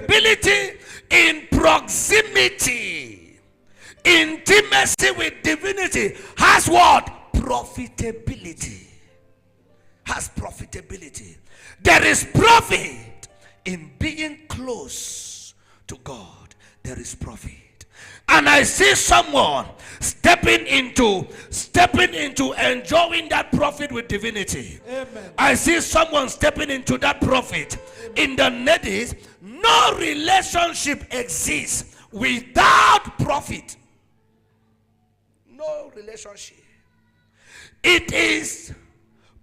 Ability in proximity, intimacy with divinity has what? Profitability. Has profitability. There is profit in being close to God. There is profit. And I see someone stepping into enjoying that profit with divinity. Amen. I see someone stepping into that profit. Amen. In the ladies, no relationship exists without profit. No relationship. It is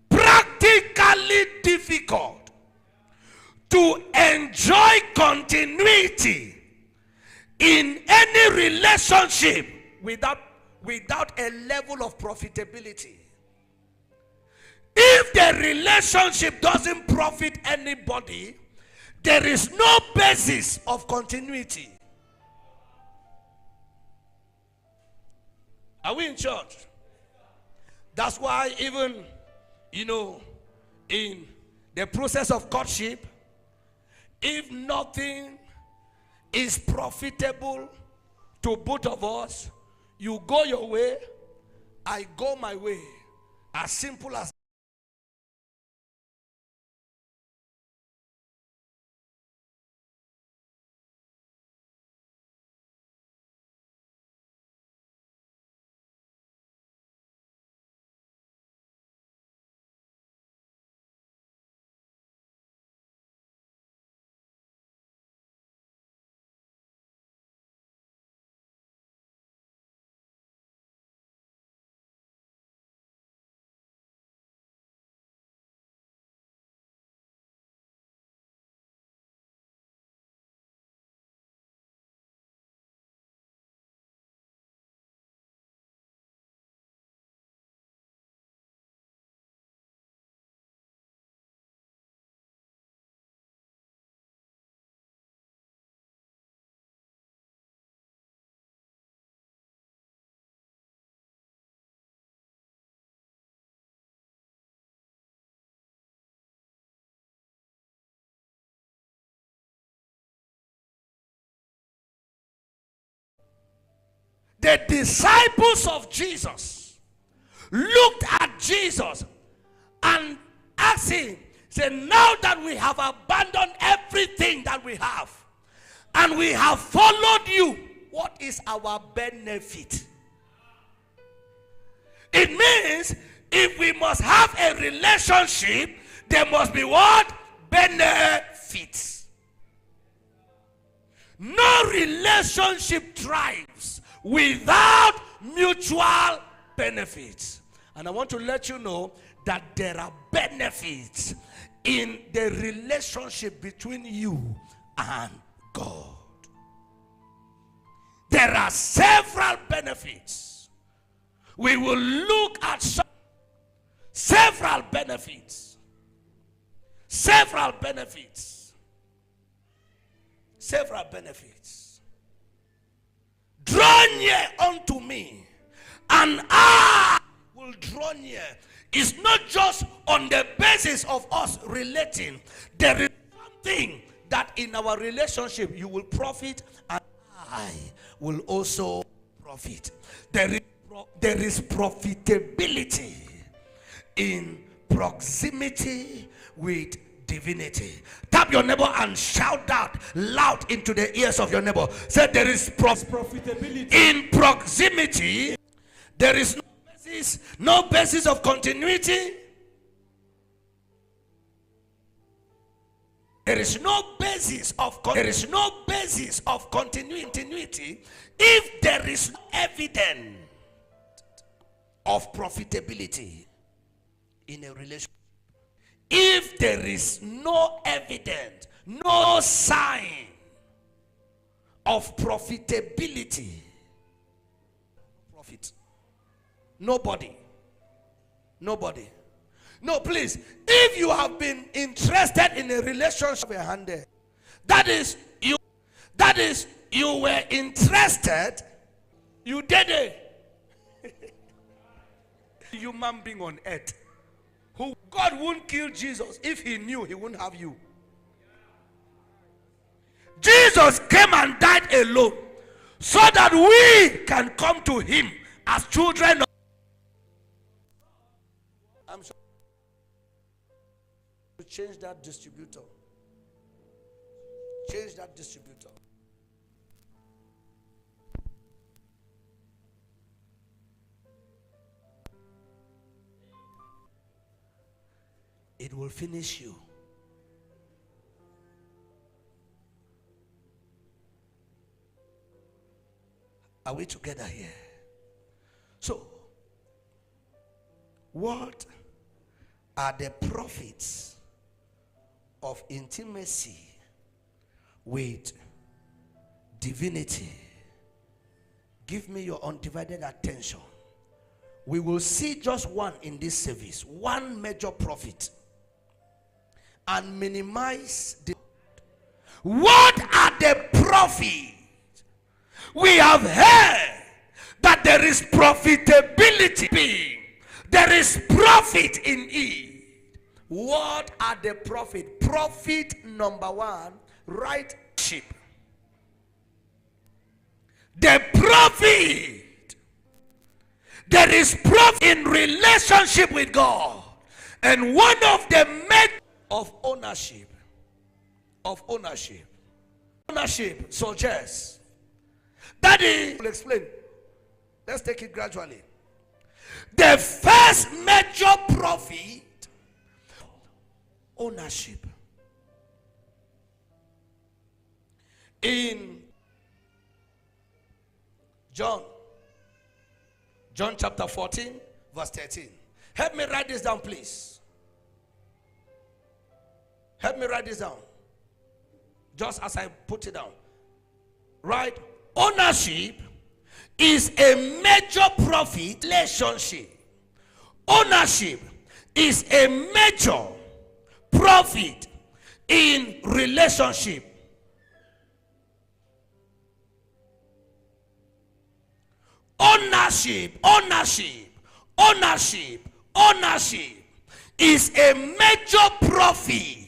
practically difficult to enjoy continuity in any relationship without a level of profitability. If the relationship doesn't profit anybody, there is no basis of continuity. Are we in church? That's why even, in the process of courtship, if nothing is profitable to both of us, you go your way, I go my way. As simple as the disciples of Jesus looked at Jesus and asked him, say, now that we have abandoned everything that we have and we have followed you, what is our benefit? It means if we must have a relationship, there must be what? Benefits. No relationship thrives without mutual benefits. And I want to let you know that there are benefits in the relationship between you and God. There are several benefits. We will look at several benefits. Several benefits. Several benefits. Draw near unto me, and I will draw near. It's not just on the basis of us relating. There is something that in our relationship you will profit, and I will also profit. There is profitability in proximity with divinity. Tap your neighbor and shout that loud into the ears of your neighbor. Say, there is profitability in proximity. There is no basis of continuity. There is no basis of continuity if there is no evidence of profitability in a relationship. If there is no evidence, no sign of profitability, profit. Nobody. No, please. If you have been interested in a relationship, that is you were interested, you did it. Human being on earth. Who God wouldn't kill Jesus if he knew he wouldn't have you. Jesus came and died alone so that we can come to him as children of. I'm sure to change that distributor. Change that distributor. It will finish you. Are we together here? So, what are the profits of intimacy with divinity? Give me your undivided attention. We will see just one in this service, one major profit, and minimize the. What are the profits? We have heard that there is profitability. There is profit in it. What are the profit? Profit number one, right ship. The profit. There is profit in relationship with God. And one of the measures of ownership. Ownership suggests. Daddy will explain. Let's take it gradually. The first major profit, ownership. In John chapter 14, verse 13. Help me write this down, please. Help me write this down. Just as I put it down. Right? Ownership is a major profit relationship. Ownership is a major profit in relationship. Ownership is a major profit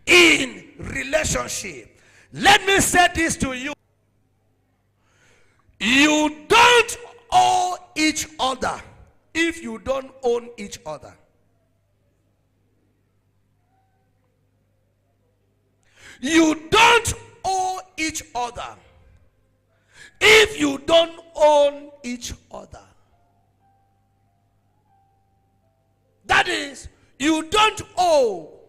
in relationship. Let me say this to you. You don't owe each other if you don't own each other. You don't owe each other if you don't own each other. That is, you don't owe